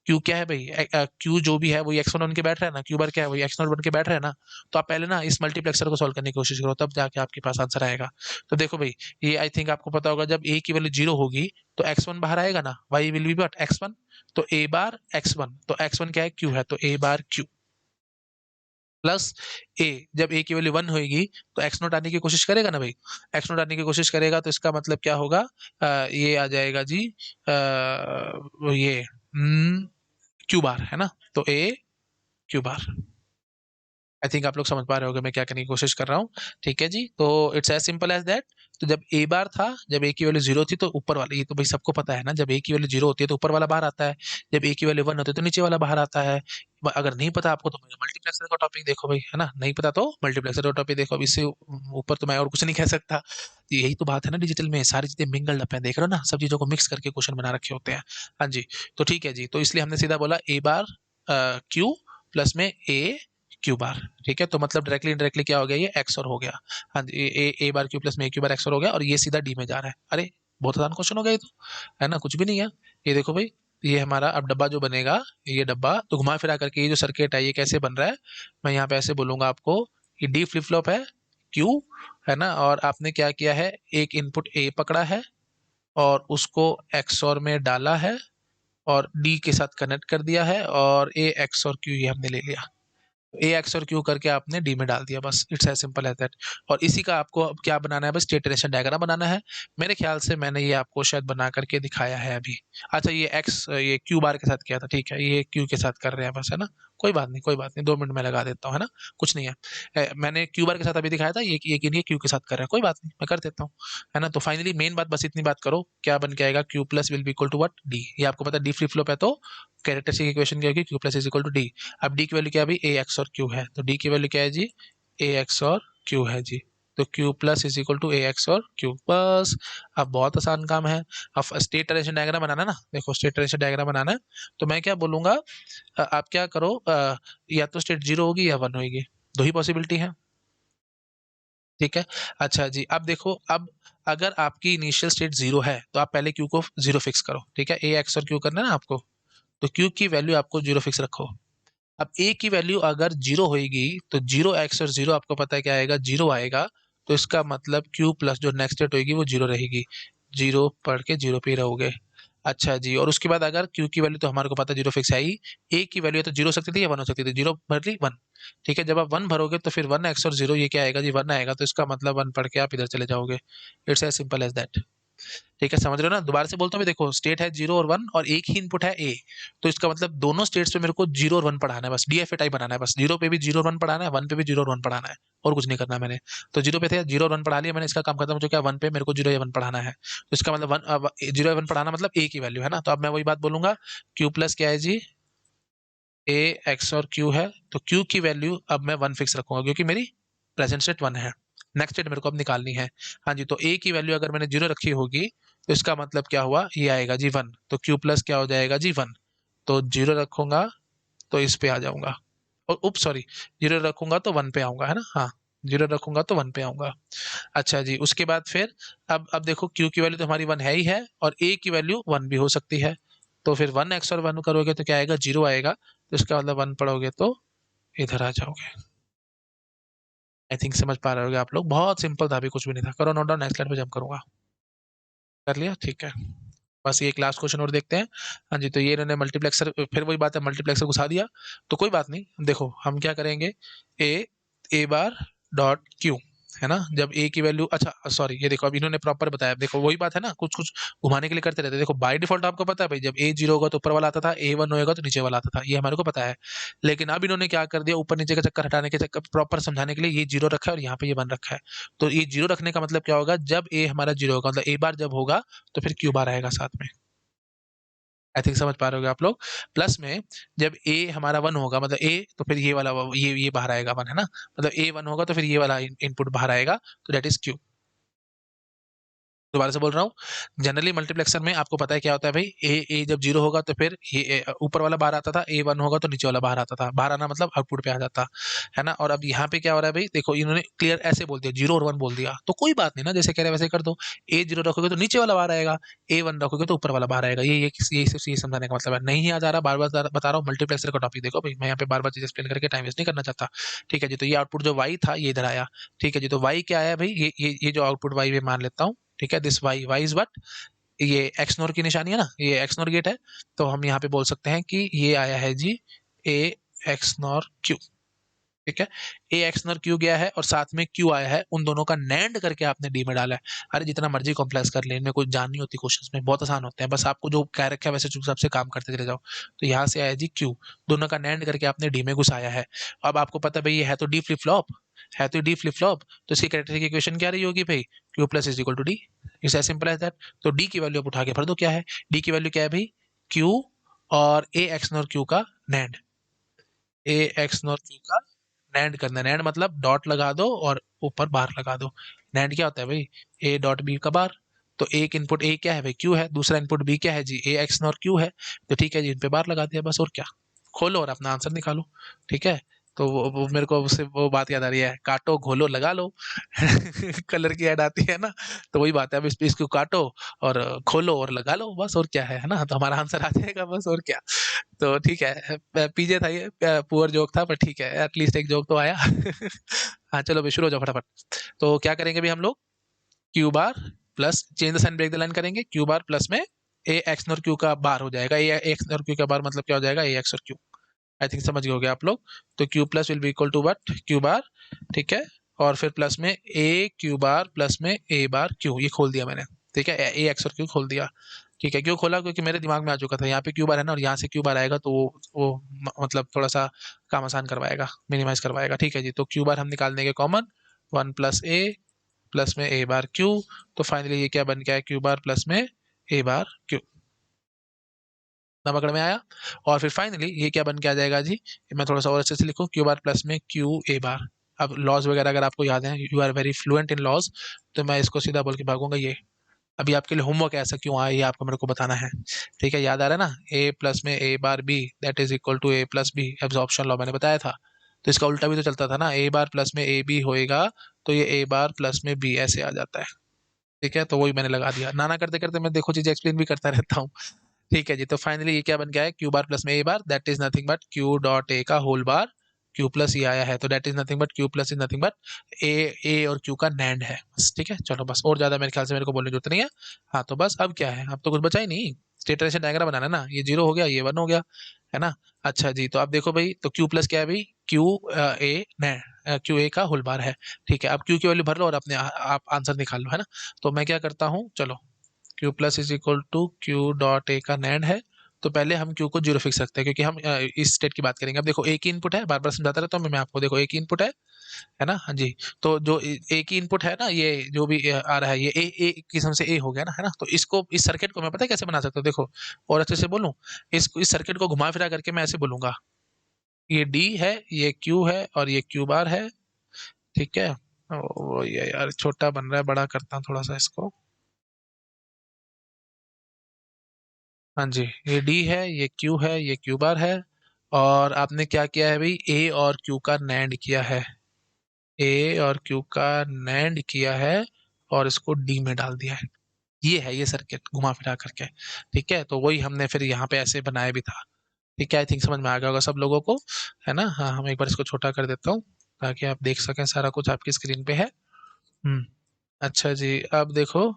क्यू क्या है भाई, क्यू जो भी है वही एक्स वन बन के बैठ रहा है ना, क्यू बार क्या है वही एक्स नॉट बन के बैठ रहा है ना। तो आप पहले ना इस मल्टीप्लेक्सर को सॉल्व करने की कोशिश करो, तब जाके आपके पास आंसर आएगा। तो देखो भाई, ये आई थिंक आपको पता होगा, जब ए की वैल्यू 0 होगी तो एक्स वन बाहर आएगा ना, Y will be what, X one. तो ए बार एक्स वन, तो एक्स वन क्या है, क्यू है, तो ए बार क्यू प्लस ए। जब ए की वैल्यू 1 होगी तो एक्स नोट आने की कोशिश करेगा ना भाई, एक्स नोट आने की कोशिश करेगा, तो इसका मतलब क्या होगा, ये आ जाएगा जी, ये क्यू बार है ना, तो ए क्यू बार। आई थिंक आप लोग समझ पा रहे होगे मैं क्या करने की कोशिश कर रहा हूँ। ठीक है जी, तो it's as simple as that. तो जब ए बार था, जब ए की वैल्यू 0 थी, तो ऊपर वाला, ये तो भाई सबको पता है ना, जब ए की वैल्यू 0 होती है तो ऊपर वाला बाहर आता है, जब ए की वैल्यू 1 होती है तो नीचे वाला बाहर आता है। अगर नहीं पता आपको तो मल्टीप्लेक्सर का टॉपिक देखो भाई, है ना, नहीं पता तो मल्टीप्लेक्सर का टॉपिक देखो, अब इससे ऊपर तो मैं और कुछ नहीं कह सकता। तो यही तो बात है ना, डिजिटल में सारी चीजें मिंगल्ड अप है, देख रहे हो ना, सब चीजों को मिक्स करके क्वेश्चन बना रखे होते हैं। हाँ जी, तो ठीक है जी, तो इसलिए हमने सीधा बोला ए बार क्यू प्लस में ए क्यू बार। ठीक है, तो मतलब डायरेक्टली इनडायरेक्टली क्या हो गया, ये एक्स और हो गया। हाँ जी, ए बार क्यू प्लस में ए क्यू बार एक्स और हो गया, और ये सीधा डी में जा रहा है। अरे बहुत आसान क्वेश्चन हो गया ये तो, है ना, कुछ भी नहीं है। ये देखो भाई, ये हमारा अब डब्बा जो बनेगा, ये डब्बा तो घुमा फिरा करके ये जो सर्किट है ये कैसे बन रहा है, मैं यहाँ पे ऐसे बोलूंगा आपको, ये डी फ्लिप फ्लॉप है, क्यू है ना, और आपने क्या किया है, एक इनपुट ए पकड़ा है और उसको एक्स और में डाला है, और डी के साथ कनेक्ट कर दिया है, और ए एक्स और क्यू ये हमने ले लिया, ए एक्स और क्यू करके आपने डी में डाल दिया, बस it's as simple as that. और इसी का आपको अब क्या बनाना है, बस स्टेट ट्रांजिशन डायग्राम बनाना है। मेरे ख्याल से मैंने ये आपको शायद बना करके दिखाया है अभी। अच्छा, ये एक्स ये क्यू बार के साथ किया था, ठीक है, ये क्यू के साथ कर रहे हैं बस, है ना। कोई बात नहीं, कोई बात नहीं, 2 मिनट में लगा देता हूँ, है ना, कुछ नहीं है। मैंने क्यू बार के साथ अभी दिखाया था, ये क्यू के साथ कर रहे हैं, कोई बात नहीं, मैं कर देता हूँ। है ना, तो फाइनली मेन बात बस इतनी बात करो, क्या बन के आएगा, Q plus will be equal to what, D. ये आपको पता है डी फ्लिप फ्लॉप है, तो कैरेक्टरिस्टिक इक्वेशन क्या होगी, Q plus is equal to D. अब डी की वैल्यू क्या है भाई, ए एक्स और क्यू है, तो डी की वैल्यू क्या है जी, ए एक्स और क्यू है जी। तो Q plus is equal to A XOR Q, बस। अब बहुत आसान काम है। अब स्टेट ट्रांजिशन डायग्राम बनाना है ना, देखो स्टेट ट्रांजिशन डायग्राम बनाना है, तो मैं क्या बोलूंगा, आप क्या करो, या तो स्टेट 0 होगी या 1 होगी, दो ही पॉसिबिलिटी है। ठीक है, अच्छा जी, अब देखो, अब अगर आपकी इनिशियल स्टेट 0 है तो आप पहले क्यू को 0 फिक्स करो। ठीक है, ए एक्स और क्यू करना है ना आपको, तो क्यू की वैल्यू आपको 0 फिक्स रखो। अब ए की वैल्यू अगर 0 होगी तो 0 एक्स और 0 आपको पता है क्या आएगा, 0 आएगा। तो इसका मतलब क्यू प्लस जो नेक्स्ट स्टेट होगी वो 0 रहेगी, 0 पढ़ के 0 पे ही रहोगे। अच्छा जी, और उसके बाद अगर क्यू की वैल्यू तो हमारे को पता है 0 फिक्स है ही, ए की वैल्यू तो 0 हो सकती थी या 1 हो सकती थी, 0 भर ली 1। ठीक है, जब आप 1 भरोगे तो फिर 1 एक्स और 0 ये क्या आएगा जी, 1 आएगा, तो इसका मतलब 1 पढ़ के आप इधर चले जाओगे। It's as simple as that. ठीक है, समझ रहे हो ना, दोबारा से बोलता हूँ, देखो स्टेट है 0 और 1 और एक ही इनपुट है ए, तो इसका मतलब दोनों स्टेट्स पे मेरे को 0 और 1 पढ़ाना है, बस डीएफए टाइप बनाना है, बस 0 पे भी 0 और 1 पढ़ाना है, 1 पे भी 0 और 1 पढ़ाना है, और कुछ नहीं करना मैंने। तो 0 पे थे, 0 और 1 पढ़ा लिया मैंने, इसका काम खत्म। मुझे क्या, 1 पे मेरे को 0 या 1 पढ़ाना है, तो इसका मतलब 0 या 1 पढ़ाना मतलब ए की वैल्यू है ना, तो अब मैं वही बात बोलूंगा, क्यू प्लस क्या है जी, ए एक्स और क्यू है, तो क्यू की वैल्यू अब मैं 1 फिक्स रखूंगा, क्योंकि मेरी प्रेजेंट स्टेट 1 है, नेक्स्ट स्टेट मेरे को अब निकालनी है। हाँ जी, तो ए की वैल्यू अगर मैंने 0 रखी होगी तो इसका मतलब क्या हुआ, ये आएगा जी 1, तो क्यू प्लस क्या हो जाएगा जी 1। तो 0 रखूंगा तो इस पे आ जाऊंगा, और उप सॉरी, 0 रखूंगा तो 1 पे आऊंगा, है ना, हाँ, 0 रखूंगा तो 1 पे आऊंगा। अच्छा जी, उसके बाद फिर अब देखो, क्यू की वैल्यू तो हमारी 1 है ही है, और ए की वैल्यू 1 भी हो सकती है, तो फिर 1 एक्स और 1 करोगे तो क्या आएगा, 0 आएगा, तो इसका मतलब 1 पढ़ोगे तो इधर आ जाओगे। आई थिंक समझ पा रहे होगे आप लोग, बहुत सिंपल था, अभी कुछ भी नहीं था। करो नोट डाउन, नेक्स्ट स्लाइड पे जंप करूंगा। कर लिया, ठीक है। बस ये एक लास्ट क्वेश्चन और देखते हैं। हाँ जी, तो ये इन्होंने मल्टीप्लेक्सर, फिर वही बात है, मल्टीप्लेक्सर घुसा दिया, तो कोई बात नहीं, देखो हम क्या करेंगे, ए ए बार डॉट क्यू, है ना, जब ए की वैल्यू, अच्छा सॉरी, ये देखो अब इन्होंने प्रॉपर बताया, देखो वही बात है ना, कुछ कुछ घुमाने के लिए करते रहते हैं। देखो बाय डिफॉल्ट आपको पता है भाई, जब ए 0 होगा तो ऊपर वाला आता था, ए 1 होएगा तो नीचे वाला आता था, ये हमारे को पता है। लेकिन अब इन्होंने क्या कर दिया, ऊपर नीचे का चक्कर हटाने के चक्कर, प्रॉपर समझाने के लिए ये 0 रखा है और यहाँ पे ये 1 रखा है। तो ये 0 रखने का मतलब क्या होगा, जब ए हमारा 0 होगा, मतलब ए बार जब होगा तो फिर क्यू बार आएगा साथ में। आई थिंक समझ पा रहे होगे आप लोग। प्लस में जब ए हमारा 1 होगा, मतलब ए, तो फिर ये वाला ये बाहर आएगा 1, है ना, मतलब ए 1 होगा तो फिर ये वाला इनपुट बाहर आएगा, तो दैट इज क्यू। दोबारा से बोल रहा हूँ, जनरली मल्टीप्लेक्सर में आपको पता है क्या होता है भाई, ए जब जीरो होगा तो फिर ये ऊपर वाला बाहर आता था, ए वन होगा तो नीचे वाला बाहर आता था, बाहर आना मतलब आउटपुट पे आ जाता है ना। और अब यहाँ पे क्या हो रहा है भाई, देखो इन्होंने क्लियर ऐसे बोल दिया, जीरो और वन बोल दिया, तो कोई बात नहीं ना, जैसे कह रहे हैं वैसे कर दो। ए जीरो रखोगे तो नीचे वाला बाहर आएगा, ए वन रखोगे तो ऊपर वाला बाहर आएगा। ये समझाने का मतलब है, नहीं आ जा रहा, बार बार बता रहा हूँ, मल्टीप्लेक्सर का टॉपिक देखो भाई, मैं यहाँ पे बार बार चीज एक्सप्लेन करके टाइम वेस्ट नहीं करना चाहता। ठीक है जी, तो ये आउटपुट जो वाई था ये इधर आया। ठीक है जी, तो वाई क्या आया भाई, ये जो आउटपुट वाई मैं मान लेता हूँ। ठीक है, दिस वाई इज व्हाट, ये एक्स नोर की निशानी है ना, ये एक्स नोर गेट है। तो हम यहाँ पे बोल सकते हैं कि ये आया है जी ए एक्स नोर क्यू। ठीक है, ए एक्स नर क्यू गया है और साथ में क्यू आया है, उन दोनों का नैंड करके आपने डी में डाला है। अरे जितना मर्जी कॉम्प्लेक्स कर ले, इनमें कोई जान नहीं होती, क्वेश्चंस में बहुत आसान होते हैं, बस आपको जो कह रखा है वैसे चुपचाप से काम करते चले जाओ। तो यहाँ से आया जी क्यू, दोनों का नैंड करके आपने डी में घुसाया है। अब आपको पता है भाई ये है तो डी फ्लिप फ्लॉप, है तो डी फ्लिप फ्लॉप, तो इसकी कैरेक्टरिस्टिक इक्वेशन क्या रही होगी भाई, Q plus is equal to D. It's as simple as that. तो डी की वैल्यू आप उठा के भर दो, क्या है डी की वैल्यू, क्या है भाई, क्यू और ए एक्स नॉर क्यू का नैंड, ए एक्स नॉर क्यू का नैंड करना। नैंड मतलब डॉट लगा दो और ऊपर बार लगा दो। नैंड क्या होता है भाई, ए डॉट बी का बार। तो एक इनपुट ए क्या है भाई, क्यू है, दूसरा इनपुट बी क्या है जी, ए एक्स नॉर क्यू है। तो ठीक है जी, इन पे बार लगा दिया बस, और क्या, खोलो और अपना आंसर निकालो। ठीक है, तो वो मेरे को उससे वो बात याद आ रही है, काटो घोलो लगा लो। कलर की ऐड आती है ना, तो वही बात है, अब इसको काटो और खोलो और लगा लो बस, और क्या है ना, तो हमारा आंसर आ जाएगा बस, और क्या। तो ठीक है, पीजे था ये, पुअर जोक था, पर ठीक है, एटलीस्ट एक जोक तो आया। हाँ चलो भाई, शुरू हो जाओ फटाफट। तो क्या करेंगे भाई हम लोग, Q bar plus, change the sign break the line करेंगे, क्यू बार प्लस में ए एक्स नॉर क्यू का बार हो जाएगा, ए एक्स नॉर क्यू का बार मतलब क्या हो जाएगा, A XOR Q. I think समझ गए होगे आप लोग। तो Q plus will be equal to what, Q bar. ठीक है, और फिर प्लस में ए क्यू बार प्लस में ए बार क्यू, ये खोल दिया मैंने। ठीक है, ए एक्स और क्यू खोल दिया। ठीक है, क्यों खोला, क्योंकि मेरे दिमाग में आ चुका था यहाँ पे क्यू बार है ना, और यहाँ से क्यू बार आएगा तो वो मतलब थोड़ा सा काम आसान करवाएगा, मिनिमाइज करवाएगा। ठीक है जी, तो क्यू बार हम निकाल देंगे कॉमन, वन प्लस ए प्लस में ए बार क्यू। तो फाइनली ये क्या बन गया है, क्यू बार प्लस में ए बार क्यू। पकड़ में आया। और फिर फाइनली ये क्या बन के आ जाएगा जी, मैं थोड़ा सा और अच्छे से लिखूं, क्यू बार प्लस में क्यू ए बार। अब लॉज वगैरह अगर आपको याद है, you are very fluent in laws, तो मैं इसको सीधा बोल के भागूंगा ये। अभी आपके लिए होमवर्क ऐसा क्यों आया, ये आपको मेरे को बताना है। ठीक है, याद आ रहा है ना, ए प्लस में a bar b that is equal to a plus b, absorption law मैंने बताया था। तो इसका उल्टा भी तो चलता था ना, ए बार प्लस में ए बी होएगा, तो ये ए बार प्लस में बी ऐसे आ जाता है। ठीक है, तो वही मैंने लगा दिया, नाना करते करते मैं देखो चीजें एक्सप्लेन भी करता रहता हूँ। ठीक है जी, तो फाइनली ये क्या बन गया है, क्यू बार प्लस में a bar that is nothing but q dot ए का होल बार, क्यू प्लस ये आया है, तो that is nothing but q plus is nothing but a, a और क्यू का नैंड है बस। ठीक है, चलो बस, और ज्यादा मेरे ख्याल से मेरे को बोलने की जरूरत नहीं है। हाँ तो बस अब क्या है, अब तो कुछ बचा ही नहीं, स्टेट ट्रांजिशन डायग्राम बनाना है ना, ये जीरो हो गया, ये वन हो गया, है ना। अच्छा जी, तो आप देखो भाई, तो क्यू प्लस क्या है भाई, क्यू ए क्यू ए का होल बार है। ठीक है, अब क्यू की वैल्यू भर लो और अपने आप आंसर निकाल लो, है ना। तो मैं क्या करता हूँ, चलो, Q plus is equal to Q dot ए का नैंड है। तो पहले हम क्यू को जीरो फिक्स रखते हैं, क्योंकि हम इस स्टेट की बात करेंगे। अब देखो एक ही इनपुट है, बार बार समझाता रहता हूँ मैं आपको, देखो एक ही इनपुट है ना, हाँ जी। तो जो एक ही इनपुट है ना, ये जो भी आ रहा है, ये ए किस्म से ए हो गया ना, है ना। तो इसको, इस सर्किट को मैं पता है कैसे बना सकता हूँ, देखो और अच्छे से बोलूँ, इस सर्किट को घुमा फिरा करके मैं ऐसे बोलूंगा, ये डी है, ये क्यू है और ये क्यू बार है। ठीक है, ओ ये यार छोटा बन रहा है, बड़ा करता हूँ थोड़ा सा इसको। हाँ जी, ये डी है, ये क्यू है, ये क्यू बार है। और आपने क्या किया है भाई, ए और क्यू का नैंड किया है, ए और क्यू का नैंड किया है, और इसको डी में डाल दिया है। ये है ये सर्किट घुमा फिरा करके। ठीक है, तो वही हमने फिर यहाँ पे ऐसे बनाया भी था। ठीक है, आई थिंक समझ में आ गया होगा सब लोगों को, है ना। हाँ, हम एक बार इसको छोटा कर देता हूँ ताकि आप देख सकें, सारा कुछ आपकी स्क्रीन पे है। हम्म, अच्छा जी, अब देखो।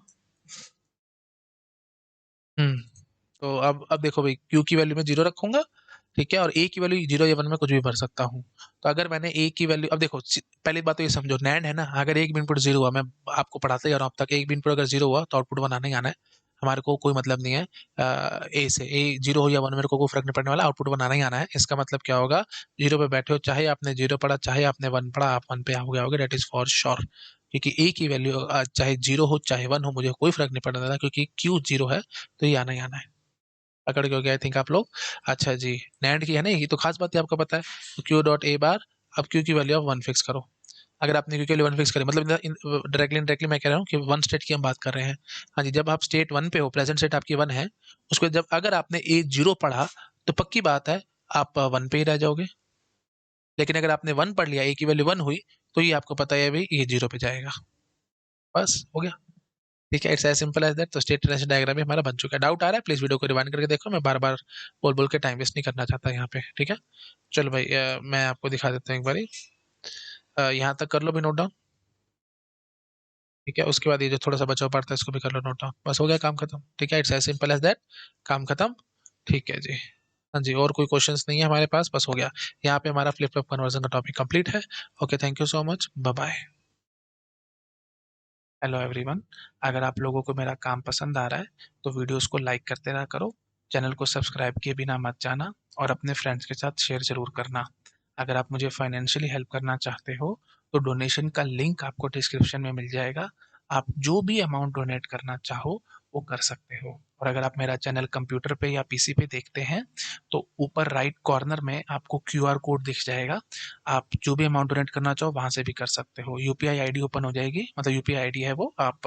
हम्म, तो अब देखो भाई, क्यू की वैल्यू में जीरो रखूंगा। ठीक है, और ए की वैल्यू जीरो या वन में कुछ भी भर सकता हूँ। तो अगर मैंने ए की वैल्यू, अब देखो पहली बात तो ये समझो, नैंड है ना, अगर एक भी इनपुट जीरो हुआ, मैं आपको पढ़ाते जा रहा हूँ अब तक, एक भी इनपुट अगर जीरो हुआ तो आउटपुट वन आना ही आना है। हमारे को कोई मतलब नहीं है ए से, ए जीरो हो या वन, मेरे को कोई फर्क नहीं पड़ने वाला, आउटपुट वन आना ही आना है। इसका मतलब क्या होगा, जीरो पे बैठे हो, चाहे आपने जीरो पढ़ा चाहे आपने वन पढ़ा, आप वन पे हो गया होगे, डेट इज फॉर श्योर। क्योंकि ए की वैल्यू चाहे जीरो हो चाहे वन हो, मुझे कोई फर्क नहीं पड़ने वाला, क्योंकि क्यू जीरो है तो ये आना ही आना है। पकड़ के हो गया आई थिंक आप लोग। अच्छा जी, नैंड की है ना, ये तो खास बात है, आपको पता है। तो क्यू डॉट ए बार, अब क्यू की वैल्यू आप वन फिक्स करो। अगर आपने क्योंकि वन फिक्स करें, मतलब डायरेक्टली इनडायरेक्टली मैं कह रहा हूँ कि वन स्टेट की हम बात कर रहे हैं। हाँ जी, जब आप स्टेट वन पे हो, प्रेजेंट स्टेट आपकी वन है, उसको जब अगर आपने ए जीरो पढ़ा तो पक्की बात है आप वन पे ही रह जाओगे। लेकिन अगर आपने वन पढ़ लिया, ए की वैल्यू वन हुई, तो ये आपको पता है भाई ये जीरो पे जाएगा। बस हो गया। ठीक है, it's as simple as that. तो स्टेट ट्रांजिशन डायग्राम भी हमारा बन चुका है। डाउट आ रहा है प्लीज वीडियो को रिवाइंड करके देखो, मैं बार बार बोल बोल के टाइम वेस्ट नहीं करना चाहता यहाँ पे। ठीक है, चलो भाई मैं आपको दिखा देता हूँ एक बारी। यहाँ तक कर लो भी नोट डाउन। ठीक है, उसके बाद ये जो थोड़ा सा बचा हुआ पार्ट था इसको भी कर लो नोट डाउन। बस हो गया, काम खत्म। ठीक है, it's as simple as that, काम खत्म। ठीक है जी। हाँ जी, और कोई क्वेश्चंस नहीं है हमारे पास, बस हो गया। यहाँ पे हमारा फ्लिप फ्लॉप कन्वर्जन का टॉपिक कंप्लीट है। Okay, thank you so much, bye bye. Hello everyone, अगर आप लोगों को मेरा काम पसंद आ रहा है तो वीडियोस को लाइक करते रहा करो, चैनल को सब्सक्राइब किए बिना मत जाना, और अपने फ्रेंड्स के साथ शेयर ज़रूर करना। अगर आप मुझे फाइनेंशियली हेल्प करना चाहते हो तो डोनेशन का लिंक आपको डिस्क्रिप्शन में मिल जाएगा। आप जो भी अमाउंट डोनेट करना चाहो वो कर सकते हो। और अगर आप मेरा चैनल कंप्यूटर पे या पीसी पे देखते हैं तो ऊपर राइट कॉर्नर में आपको क्यूआर कोड दिख जाएगा। आप जो भी अमाउंट डोनेट करना चाहो वहाँ से भी कर सकते हो। यूपीआई आईडी ओपन हो जाएगी, मतलब यूपीआई आईडी है वो, आप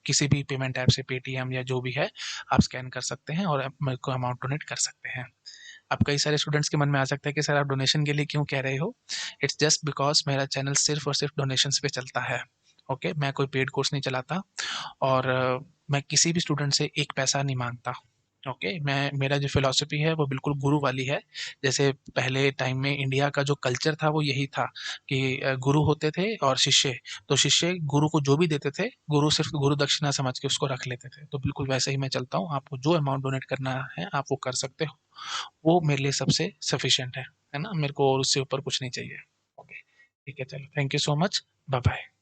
किसी भी पेमेंट ऐप से, पेटीएम या जो भी है, आप स्कैन कर सकते हैं और मेरे को अमाउंट डोनेट कर सकते हैं। अब कई सारे स्टूडेंट्स के मन में आ सकता है कि सर आप डोनेशन के लिए क्यों कह रहे हो। इट्स जस्ट बिकॉज मेरा चैनल सिर्फ और सिर्फ डोनेशंस पे चलता है। ओके, मैं कोई पेड कोर्स नहीं चलाता, और मैं किसी भी स्टूडेंट से एक पैसा नहीं मांगता। ओके, मैं, मेरा जो फिलॉसफी है वो बिल्कुल गुरु वाली है। जैसे पहले टाइम में इंडिया का जो कल्चर था वो यही था कि गुरु होते थे और शिष्य। तो शिष्य गुरु को जो भी देते थे, गुरु सिर्फ गुरु दक्षिणा समझ के उसको रख लेते थे। तो बिल्कुल वैसे ही मैं चलता हूँ। आपको जो अमाउंट डोनेट करना है आप वो कर सकते हो, वो मेरे लिए सबसे सफिशिएंट है ना। मेरे को और उससे ऊपर कुछ नहीं चाहिए। ओके, ठीक है, चलो, thank you so much, bye bye.